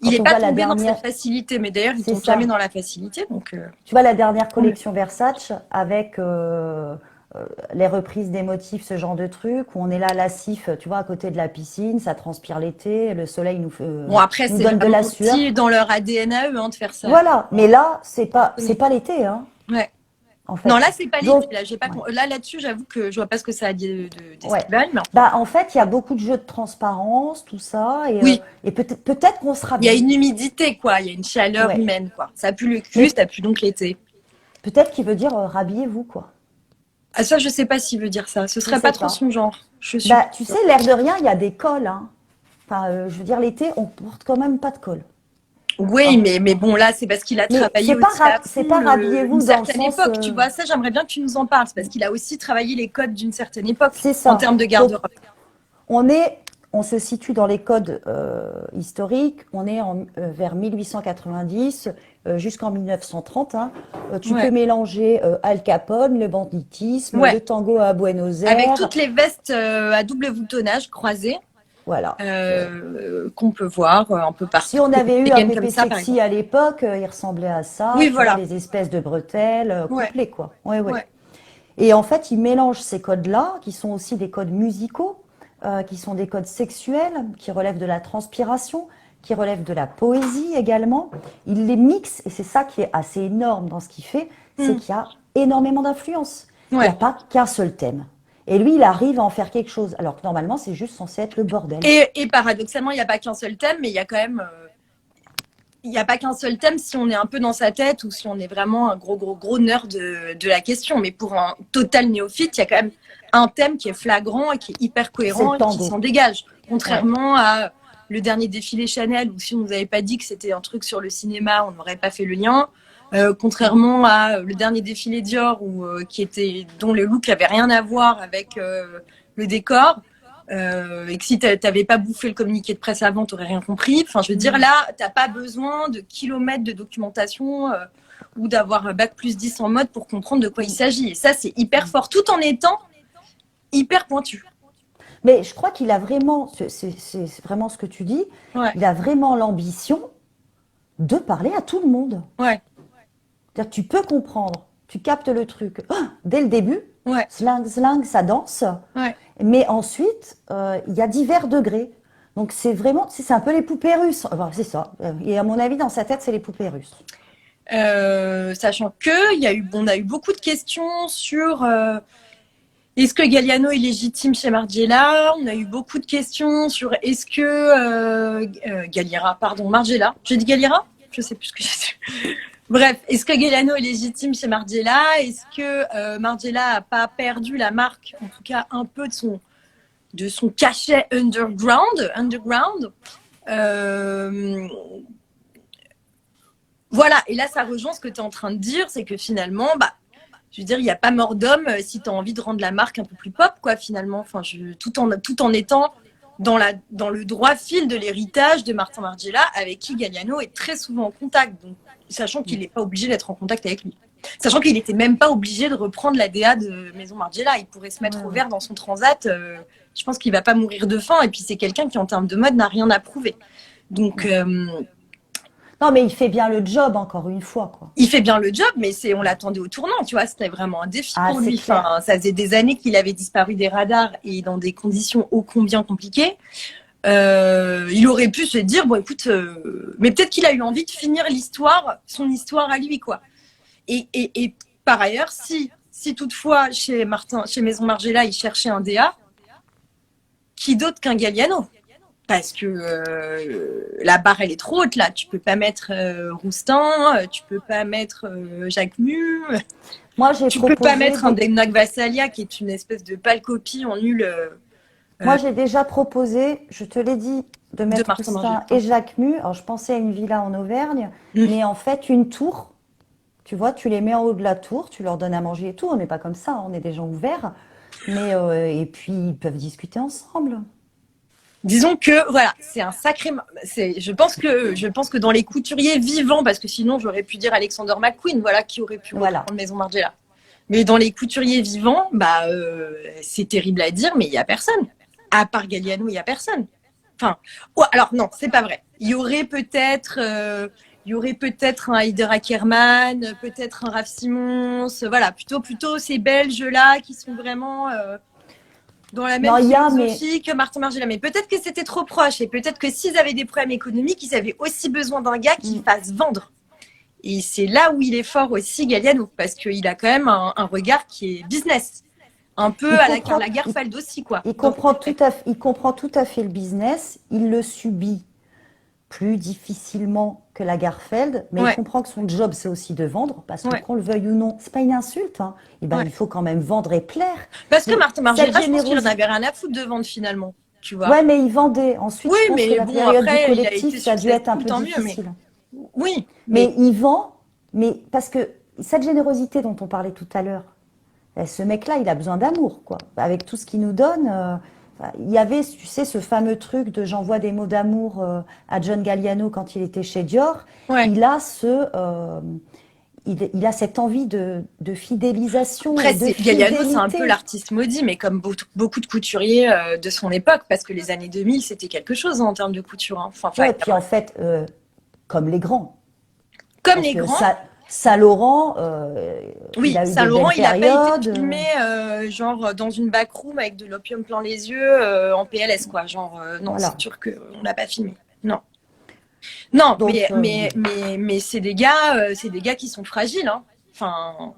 Speaker 1: Il n'est pas tombé dans cette facilité, mais d'ailleurs, il ne tombe jamais dans la facilité. Donc,
Speaker 2: tu vois la dernière collection Versace avec les reprises des motifs, ce genre de truc, où on est là, lascif, tu vois, à côté de la piscine, ça transpire l'été, le soleil nous
Speaker 1: après,
Speaker 2: nous donne de la sueur.
Speaker 1: C'est dans leur ADN à eux hein, de faire ça.
Speaker 2: Voilà, mais là, c'est pas l'été. Hein.
Speaker 1: Ouais.
Speaker 2: En fait.
Speaker 1: Non, là, c'est pas l'été. Là, j'ai pas... là-dessus, j'avoue que je vois pas ce que ça a dit d'estival. Mais...
Speaker 2: Bah, en fait, il y a beaucoup de jeux de transparence, tout ça. Et, et peut-être qu'on sera
Speaker 1: bien. Il y a une humidité, quoi. Il y a une chaleur humaine, quoi. Ça pue le cul, ça pue donc l'été.
Speaker 2: Peut-être qu'il veut dire rhabillez-vous, quoi.
Speaker 1: Ah, ça, je sais pas s'il veut dire ça. Ce serait pas trop son genre. Je suis
Speaker 2: tu sais, l'air de rien, il y a des cols. Hein. Enfin, je veux dire, l'été, on porte quand même pas de col.
Speaker 1: Oui, mais bon, là, c'est parce qu'il a travaillé aussi
Speaker 2: c'est pas rhabillez-vous
Speaker 1: une certaine époque, tu vois. Ça, j'aimerais bien que tu nous en parles, parce qu'il a aussi travaillé les codes d'une certaine époque en termes de garde-robe.
Speaker 2: On se situe dans les codes historiques. On est vers 1890 jusqu'en 1930. Hein. Tu peux mélanger Al Capone, le banditisme, le tango à Buenos Aires.
Speaker 1: Avec toutes les vestes à double boutonnage croisées.
Speaker 2: Voilà.
Speaker 1: Qu'on peut voir un peu partout.
Speaker 2: Si on avait eu un pépé sexy à l'époque, il ressemblait à ça.
Speaker 1: Oui, voilà.
Speaker 2: Les espèces de bretelles couplées, quoi. Ouais. Et en fait, il mélange ces codes-là, qui sont aussi des codes musicaux, qui sont des codes sexuels, qui relèvent de la transpiration, qui relèvent de la poésie également. Il les mixe, et c'est ça qui est assez énorme dans ce qu'il fait, c'est qu'il y a énormément d'influences. Il n'y a pas qu'un seul thème. Et lui, il arrive à en faire quelque chose, alors que normalement, c'est juste censé être le bordel.
Speaker 1: Et paradoxalement, il n'y a pas qu'un seul thème, mais il y a quand même... Il n'y a pas qu'un seul thème si on est un peu dans sa tête ou si on est vraiment un gros nerd de la question. Mais pour un total néophyte, il y a quand même un thème qui est flagrant et qui est hyper cohérent et qui s'en dégage. Contrairement à le dernier défilé Chanel, où si on ne nous avait pas dit que c'était un truc sur le cinéma, on n'aurait pas fait le lien. Contrairement à le dernier défilé Dior dont le look avait rien à voir avec le décor. Et que si t'avais pas bouffé le communiqué de presse avant, t'aurais rien compris. Enfin, je veux dire, là, t'as pas besoin de kilomètres de documentation ou d'avoir un bac+10 en mode pour comprendre de quoi il s'agit. Et ça, c'est hyper fort, tout en étant hyper pointu.
Speaker 2: Mais je crois qu'il a vraiment, c'est vraiment ce que tu dis,
Speaker 1: Ouais.
Speaker 2: il a vraiment l'ambition de parler à tout le monde.
Speaker 1: Ouais.
Speaker 2: C'est-à-dire, tu peux comprendre, tu captes le truc dès le début,
Speaker 1: Ouais.
Speaker 2: sling, sling, ça danse.
Speaker 1: Ouais.
Speaker 2: Mais ensuite, il y a divers degrés. Donc c'est vraiment, c'est un peu les poupées russes. Enfin, c'est ça. Et à mon avis, dans sa tête, c'est les poupées russes.
Speaker 1: Sachant que on a eu beaucoup de questions sur est-ce que Galliano est légitime chez Margiela. On a eu beaucoup de questions sur est-ce que Margiela. J'ai dit Galliera. Je sais plus ce que j'ai dit. Bref, est-ce que Galliano est légitime chez Margiela? Est-ce que Margiela a pas perdu la marque, en tout cas un peu de son cachet underground? Voilà, et là ça rejoint ce que tu es en train de dire, c'est que finalement, je veux dire, il n'y a pas mort d'homme si tu as envie de rendre la marque un peu plus pop, quoi, finalement. Enfin, tout en étant dans le droit fil de l'héritage de Martin Margiela, avec qui Galliano est très souvent en contact, donc, sachant qu'il n'est pas obligé d'être en contact avec lui. Sachant qu'il n'était même pas obligé de reprendre la DA de Maison Margiela. Il pourrait se mettre au vert dans son transat. Je pense qu'il ne va pas mourir de faim. Et puis, c'est quelqu'un qui, en termes de mode, n'a rien à prouver. Donc...
Speaker 2: non, mais il fait bien le job, encore une fois, quoi.
Speaker 1: Il fait bien le job, mais on l'attendait au tournant, tu vois. C'était vraiment un défi pour lui. Enfin, ça faisait des années qu'il avait disparu des radars et dans des conditions ô combien compliquées. Il aurait pu se dire, bon, écoute, mais peut-être qu'il a eu envie de finir son histoire à lui, quoi. Et par ailleurs, si toutefois chez Maison Margiela, il cherchait un DA, qui d'autre qu'un Galliano? Parce que la barre, elle est trop haute, là. Tu peux pas mettre Roustan, tu peux pas mettre Jacquemus.
Speaker 2: Moi,
Speaker 1: tu peux pas mettre un Demnoc Vassalia, qui est une espèce de pâle copie en nul.
Speaker 2: Moi, j'ai déjà proposé, je te l'ai dit, de mettre Roustan et Jacquemus. Alors, je pensais à une villa en Auvergne, mais en fait, une tour. Tu vois, tu les mets en haut de la tour, tu leur donnes à manger et tout. On n'est pas comme ça, on est des gens ouverts. Mais, et puis, ils peuvent discuter ensemble.
Speaker 1: Disons que voilà, c'est un sacré. Je pense que dans les couturiers vivants, parce que sinon j'aurais pu dire Alexander McQueen, voilà, qui aurait pu reprendre Maison Margiela. Mais dans les couturiers vivants, c'est terrible à dire, mais il y a personne. À part Galliano, il y a personne. Enfin, alors non, c'est pas vrai. Il y aurait peut-être un Heider Ackermann, peut-être un Raph Simons, voilà, plutôt ces Belges là qui sont vraiment dans la même philosophie que Martin Margiela. Mais peut-être que c'était trop proche et peut-être que s'ils avaient des problèmes économiques, ils avaient aussi besoin d'un gars qui fasse vendre. Et c'est là où il est fort aussi, Galliano, parce qu'il a quand même un regard qui est business. Un peu à la Karl Lagerfeld aussi, quoi.
Speaker 2: Il comprend tout à fait le business, il le subit plus difficilement que Lagerfeld, mais il comprend que son job, c'est aussi de vendre, parce que qu'on le veuille ou non, c'est pas une insulte, hein. Et il faut quand même vendre et plaire.
Speaker 1: Parce que Martin Margiela, je pense qu'il en avait rien à foutre de vendre finalement, tu vois.
Speaker 2: Ouais, mais il vendait. Ensuite, je pense que la période du collectif, ça a dû être un peu difficile.
Speaker 1: Oui.
Speaker 2: Mais il vend, mais parce que cette générosité dont on parlait tout à l'heure, ce mec-là, il a besoin d'amour, quoi. Avec tout ce qu'il nous donne... il y avait, tu sais, ce fameux truc de j'envoie des mots d'amour à John Galliano quand il était chez Dior. Il a il a cette envie de fidélisation.
Speaker 1: Après, Galliano, c'est un peu l'artiste maudit, mais comme beaucoup de couturiers de son époque, parce que les années 2000, c'était quelque chose en termes de couture. Hein. Enfin,
Speaker 2: et puis en fait, comme les grands.
Speaker 1: Comme les grands.
Speaker 2: Saint-Laurent,
Speaker 1: oui, Saint-Laurent, il n'a pas été filmé genre dans une backroom avec de l'opium plein les yeux en PLS, quoi. Genre, non, c'est sûr qu'on l'a pas filmé. Non. Non, donc, mais c'est des gars qui sont fragiles. Hein. Enfin,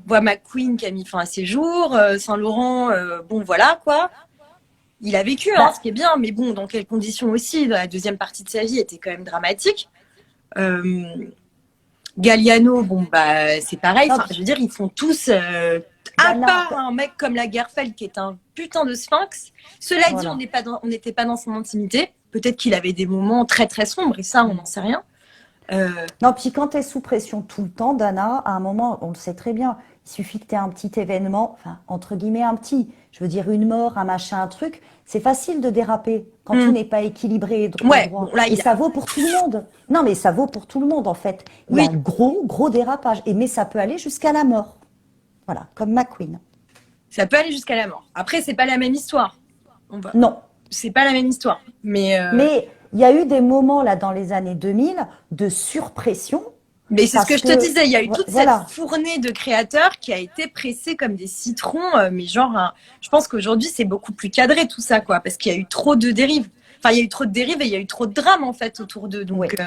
Speaker 1: voit McQueen qui a mis fin à ses jours, Saint-Laurent, bon, voilà, quoi. Il a vécu, hein, ce qui est bien, mais bon, dans quelles conditions aussi. Dans la deuxième partie de sa vie était quand même dramatique. Galliano, bon, c'est pareil. Enfin, je veux dire, ils font tous, à part un mec comme Lagerfeld qui est un putain de sphinx. Cela dit, on n'était pas dans son intimité. Peut-être qu'il avait des moments très, très sombres et ça, on n'en sait rien.
Speaker 2: Non, puis quand tu es sous pression tout le temps, Dana, à un moment, on le sait très bien, il suffit que tu aies un petit événement, enfin, entre guillemets, un petit, je veux dire une mort, un machin, un truc, c'est facile de déraper quand tout
Speaker 1: Hmm.
Speaker 2: n'est pas équilibré et
Speaker 1: Ouais,
Speaker 2: droit.
Speaker 1: bon, là,
Speaker 2: Et
Speaker 1: il
Speaker 2: ça
Speaker 1: a.
Speaker 2: vaut pour tout le monde. Non, mais ça vaut pour tout le monde, en fait. Il y a
Speaker 1: Oui,
Speaker 2: un gros, gros dérapage. Mais ça peut aller jusqu'à la mort. Voilà, comme McQueen.
Speaker 1: ça peut aller jusqu'à la mort. Après, c'est pas la même histoire. On va.
Speaker 2: Non.
Speaker 1: C'est pas la même histoire.
Speaker 2: Mais il y a eu des moments, là, dans les années 2000, de surpression,
Speaker 1: Mais c'est ce que
Speaker 2: parce
Speaker 1: je te
Speaker 2: que,
Speaker 1: disais, il y a eu toute cette
Speaker 2: voilà.
Speaker 1: fournée de créateurs qui a été pressée comme des citrons, mais genre, je pense qu'aujourd'hui c'est beaucoup plus cadré tout ça, quoi, parce qu'il y a eu trop de dérives. Enfin, il y a eu trop de dérives et il y a eu trop de drames en fait autour d'eux.
Speaker 2: Oui.
Speaker 1: Donc,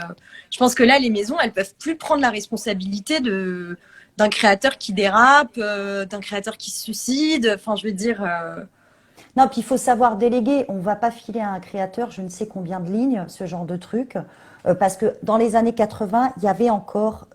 Speaker 1: je pense que là, les maisons, elles peuvent plus prendre la responsabilité de d'un créateur qui dérape, d'un créateur qui se suicide. Enfin, je veux dire.
Speaker 2: Non, puis il faut savoir déléguer. On va pas filer à un créateur je ne sais combien de lignes, ce genre de truc, parce que dans les années 80, il y avait encore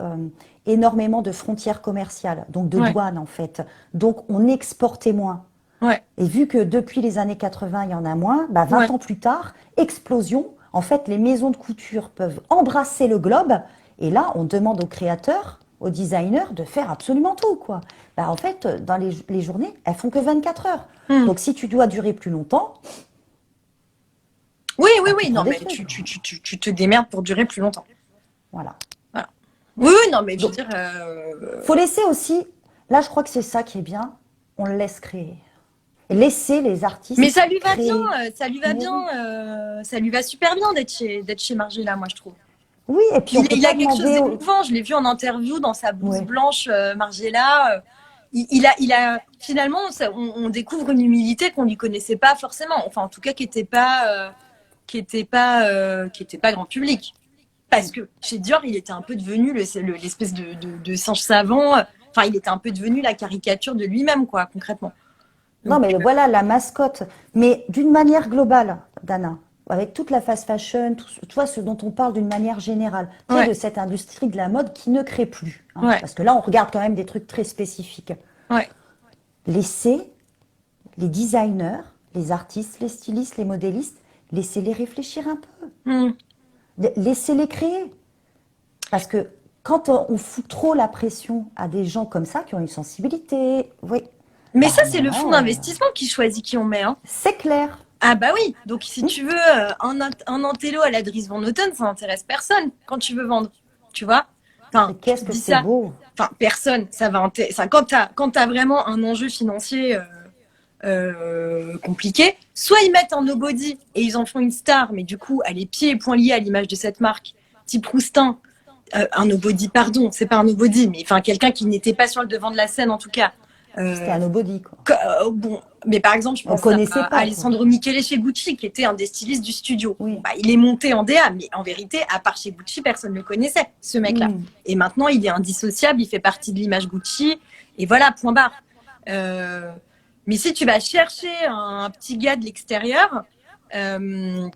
Speaker 2: énormément de frontières commerciales, donc de
Speaker 1: Ouais,
Speaker 2: douanes en fait. Donc on exportait moins.
Speaker 1: ouais,
Speaker 2: Et vu que depuis les années 80, il y en a moins, bah 20
Speaker 1: ouais.
Speaker 2: ans plus tard, explosion. En fait, les maisons de couture peuvent embrasser le globe. Et là, on demande aux créateurs, aux designers, de faire absolument tout, quoi. Bah, en fait, dans les journées, elles font que 24 heures.
Speaker 1: Hmm.
Speaker 2: Donc, si tu dois durer plus longtemps,
Speaker 1: Oui, oui,
Speaker 2: bah, tu
Speaker 1: oui.
Speaker 2: prends
Speaker 1: Non,
Speaker 2: des
Speaker 1: mais
Speaker 2: trucs.
Speaker 1: tu te démerdes pour durer plus longtemps.
Speaker 2: Voilà.
Speaker 1: Voilà. Oui, oui, non, mais je veux
Speaker 2: Donc,
Speaker 1: dire.
Speaker 2: faut laisser aussi, là, je crois que c'est ça qui est bien, on le laisse créer. Et laisser les
Speaker 1: Mais
Speaker 2: artistes
Speaker 1: ça lui va bien,
Speaker 2: créer.
Speaker 1: ça lui va
Speaker 2: Mais
Speaker 1: bien,
Speaker 2: oui.
Speaker 1: ça lui va super bien d'être chez Margiela, moi je trouve.
Speaker 2: Oui, et puis on peut
Speaker 1: Il a
Speaker 2: pas
Speaker 1: quelque chose
Speaker 2: demander aux...
Speaker 1: d'émouvant, je l'ai vu en interview dans sa blouse
Speaker 2: Ouais.
Speaker 1: blanche, Margiela. Il a finalement, on découvre une humilité qu'on lui connaissait pas forcément, enfin en tout cas qui était pas grand public. Parce que chez Dior, il était un peu devenu l'espèce de singe savant. Enfin, il était un peu devenu la caricature de lui-même, quoi, concrètement.
Speaker 2: Non,
Speaker 1: Donc,
Speaker 2: mais voilà la mascotte. Mais d'une manière globale, Dana, avec toute la fast fashion, tu vois, ce dont on parle d'une manière générale, tu sais,
Speaker 1: ouais,
Speaker 2: de cette industrie de la mode qui ne crée plus. Hein,
Speaker 1: ouais,
Speaker 2: parce que là, on regarde quand même des trucs très spécifiques.
Speaker 1: ouais.
Speaker 2: Laissez les designers, les artistes, les stylistes, les modélistes, laissez-les réfléchir un peu.
Speaker 1: Hmm.
Speaker 2: Laissez-les créer. Parce que quand on fout trop la pression à des gens comme ça, qui ont une sensibilité, oui,
Speaker 1: Mais
Speaker 2: bah
Speaker 1: ça,
Speaker 2: à un
Speaker 1: c'est le fonds
Speaker 2: moment,
Speaker 1: d'investissement qui choisit qui on met. Hein.
Speaker 2: c'est clair.
Speaker 1: Ah bah oui, donc si
Speaker 2: Hmm.
Speaker 1: tu veux un intello à la Dries Van Noten, ça n'intéresse personne quand tu veux vendre, tu vois.
Speaker 2: Mais
Speaker 1: Enfin, je
Speaker 2: qu'est-ce
Speaker 1: te
Speaker 2: que
Speaker 1: dis
Speaker 2: c'est
Speaker 1: ça.
Speaker 2: beau.
Speaker 1: Enfin, personne, ça va intéresser. Quand t'as vraiment un enjeu financier compliqué, soit ils mettent un nobody et ils en font une star, mais du coup, elle est pieds et poings liés à l'image de cette marque, type Roustin, un nobody, pardon, c'est pas un nobody, mais enfin quelqu'un qui n'était pas sur le devant de la scène en tout cas.
Speaker 2: C'était
Speaker 1: Euh,
Speaker 2: un nobody, quoi.
Speaker 1: bon, mais par exemple, je
Speaker 2: On
Speaker 1: pense
Speaker 2: connaissait
Speaker 1: à
Speaker 2: pas, quoi.
Speaker 1: Alessandro Michele chez Gucci, qui était un des stylistes du studio. Bon,
Speaker 2: Oui.
Speaker 1: bah, il est monté en DA, mais en vérité, à part chez Gucci, personne ne le connaissait, ce mec-là.
Speaker 2: Hmm.
Speaker 1: Et maintenant, il est indissociable, il fait partie de l'image Gucci, et voilà, point barre. Euh, mais si tu vas chercher un petit gars de l'extérieur, euh,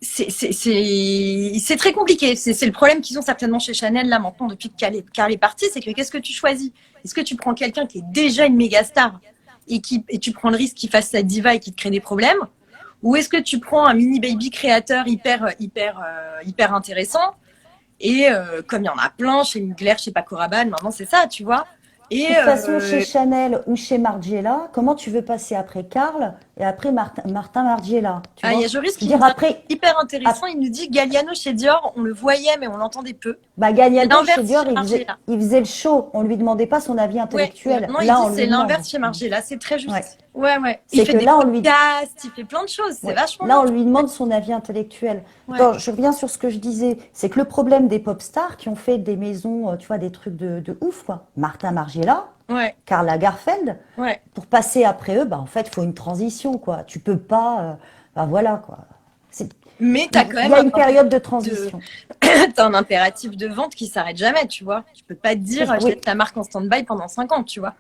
Speaker 1: c'est très compliqué. C'est le problème qu'ils ont certainement chez Chanel là maintenant depuis que Carl est parti, c'est que qu'est-ce que tu choisis? Est-ce que tu prends quelqu'un qui est déjà une méga star et tu prends le risque qu'il fasse sa diva et qu'il te crée des problèmes? Ou est-ce que tu prends un mini baby créateur hyper intéressant et comme il y en a plein chez Mugler, chez Paco Rabanne, maintenant c'est ça, tu vois.
Speaker 2: De
Speaker 1: Et
Speaker 2: toute façon, chez Chanel ou chez Margiela, comment tu veux passer après Karl et après Martin Margiela, tu
Speaker 1: il y
Speaker 2: vois?
Speaker 1: a Joris
Speaker 2: Je veux
Speaker 1: qui nous
Speaker 2: dire,
Speaker 1: dit un truc
Speaker 2: après,
Speaker 1: hyper intéressant, il nous dit Galliano chez Dior, on le voyait mais on l'entendait peu.
Speaker 2: bah,
Speaker 1: Et
Speaker 2: Galliano, chez
Speaker 1: l'inverse
Speaker 2: Dior,
Speaker 1: chez Margiela.
Speaker 2: il faisait le show. On lui demandait pas son avis
Speaker 1: Ouais,
Speaker 2: intellectuel.
Speaker 1: non, il
Speaker 2: Là,
Speaker 1: dit
Speaker 2: on
Speaker 1: c'est
Speaker 2: lui demande.
Speaker 1: l'inverse chez Margiela, c'est très
Speaker 2: Ouais.
Speaker 1: juste. Ouais, ouais. Il
Speaker 2: C'est
Speaker 1: fait
Speaker 2: que
Speaker 1: des
Speaker 2: là, on lui,
Speaker 1: podcasts, il fait plein de choses, c'est
Speaker 2: ouais.
Speaker 1: vachement
Speaker 2: Là,
Speaker 1: bien.
Speaker 2: on lui demande son avis intellectuel.
Speaker 1: Ouais,
Speaker 2: Attends, je reviens sur ce que je disais. C'est que le problème des pop stars qui ont fait des maisons, tu vois, des trucs de ouf, quoi. Martin Margiela,
Speaker 1: ouais,
Speaker 2: Karl Lagerfeld,
Speaker 1: ouais.
Speaker 2: pour passer après eux, bah, en fait, il faut une transition, quoi. Tu peux pas, bah, voilà, quoi. C'est-
Speaker 1: Mais t'as quand
Speaker 2: il y
Speaker 1: même
Speaker 2: a une période de
Speaker 1: de...
Speaker 2: transition.
Speaker 1: t'as un impératif de vente qui s'arrête jamais, tu vois. Tu peux pas te dire, je
Speaker 2: Oui,
Speaker 1: laisse ta marque en stand-by pendant 5 ans, tu vois.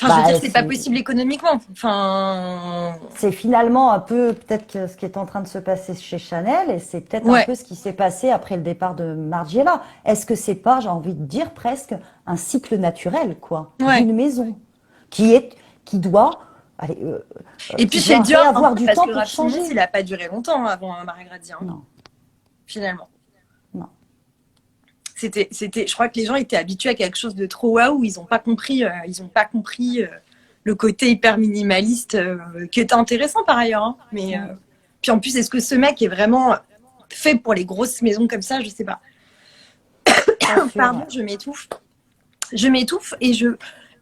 Speaker 1: Enfin, je veux dire,
Speaker 2: bah,
Speaker 1: c'est pas possible économiquement. Enfin,
Speaker 2: c'est finalement un peu peut-être ce qui est en train de se passer chez Chanel et c'est peut-être un
Speaker 1: ouais,
Speaker 2: peu ce qui s'est passé après le départ de Margiela. Est-ce que c'est pas, j'ai envie de dire presque, un cycle naturel, quoi,
Speaker 1: ouais.
Speaker 2: d'une maison qui est, qui doit, allez,
Speaker 1: Et puis
Speaker 2: qui
Speaker 1: chez
Speaker 2: doit
Speaker 1: Dior, un
Speaker 2: réavoir
Speaker 1: peu
Speaker 2: du
Speaker 1: parce
Speaker 2: temps
Speaker 1: que
Speaker 2: pour
Speaker 1: Raf Simons,
Speaker 2: changer?
Speaker 1: il a pas duré longtemps avant Marie Grady, hein,
Speaker 2: Non.
Speaker 1: finalement. je crois que les gens étaient habitués à quelque chose de trop waouh. Ils n'ont pas compris, le côté hyper minimaliste qui était intéressant par ailleurs. Hein. Mais puis en plus, est-ce que ce mec est vraiment fait pour les grosses maisons comme ça? Je sais pas. Pardon, je m'étouffe.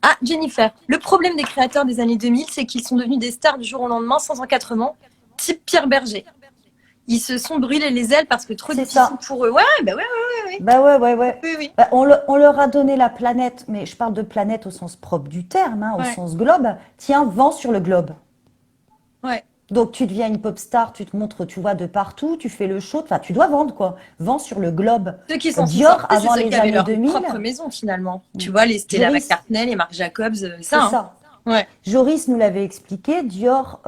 Speaker 1: Ah, Jennifer, le problème des créateurs des années 2000, c'est qu'ils sont devenus des stars du jour au lendemain sans encadrement, type Pierre Berger. Ils se sont brûlés les ailes parce que trop difficile pour eux. Ouais.
Speaker 2: Bah ouais.
Speaker 1: Oui.
Speaker 2: Bah, on leur a donné la planète, mais je parle de planète au sens propre du terme, hein, au sens globe. Tiens, vent sur le globe.
Speaker 1: Ouais.
Speaker 2: Donc tu deviens une pop star, tu te montres, tu vois, de partout, tu fais le show, enfin tu dois vendre quoi. Vends sur le globe.
Speaker 1: Ceux qui sont
Speaker 2: Dior
Speaker 1: sortis,
Speaker 2: avant
Speaker 1: c'est ceux
Speaker 2: les
Speaker 1: qui avaient
Speaker 2: années
Speaker 1: leur
Speaker 2: 2000.
Speaker 1: propre maison finalement. Tu vois, les Stella McCartney, les Marc Jacobs, ça.
Speaker 2: C'est ça.
Speaker 1: Ouais.
Speaker 2: Joris nous l'avait expliqué, Dior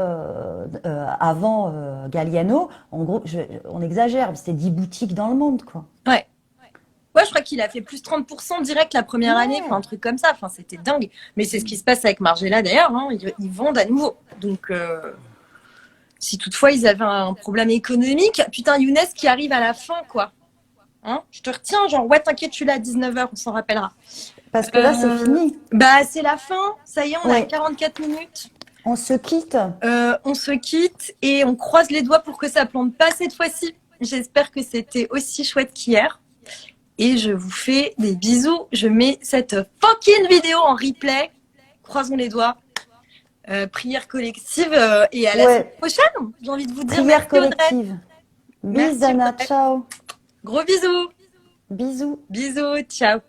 Speaker 2: avant Galliano, en gros, on exagère, c'était 10 boutiques dans le monde quoi.
Speaker 1: Ouais. Ouais, je crois qu'il a fait plus 30% direct la première année, enfin un truc comme ça. Enfin, c'était dingue. Mais c'est ce qui se passe avec Margiela d'ailleurs. Hein. Ils vendent à nouveau. Donc, si toutefois ils avaient un problème économique, putain, Younes qui arrive à la fin, quoi. Hein, je te retiens, genre, ouais, t'inquiète, je suis là à 19h, on s'en rappellera.
Speaker 2: Parce que là, c'est fini.
Speaker 1: Bah, c'est la fin. Ça y est, on a 44 minutes.
Speaker 2: On se quitte.
Speaker 1: On se quitte et on croise les doigts pour que ça plante pas cette fois-ci. J'espère que c'était aussi chouette qu'hier. Et je vous fais des bisous. Je mets cette fucking vidéo en replay. Croisons les doigts. Prière collective et à la semaine prochaine. J'ai envie de vous dire.
Speaker 2: Prière collective. Bisous, Anna. Ciao.
Speaker 1: Gros bisous.
Speaker 2: Bisous.
Speaker 1: Bisous. Ciao.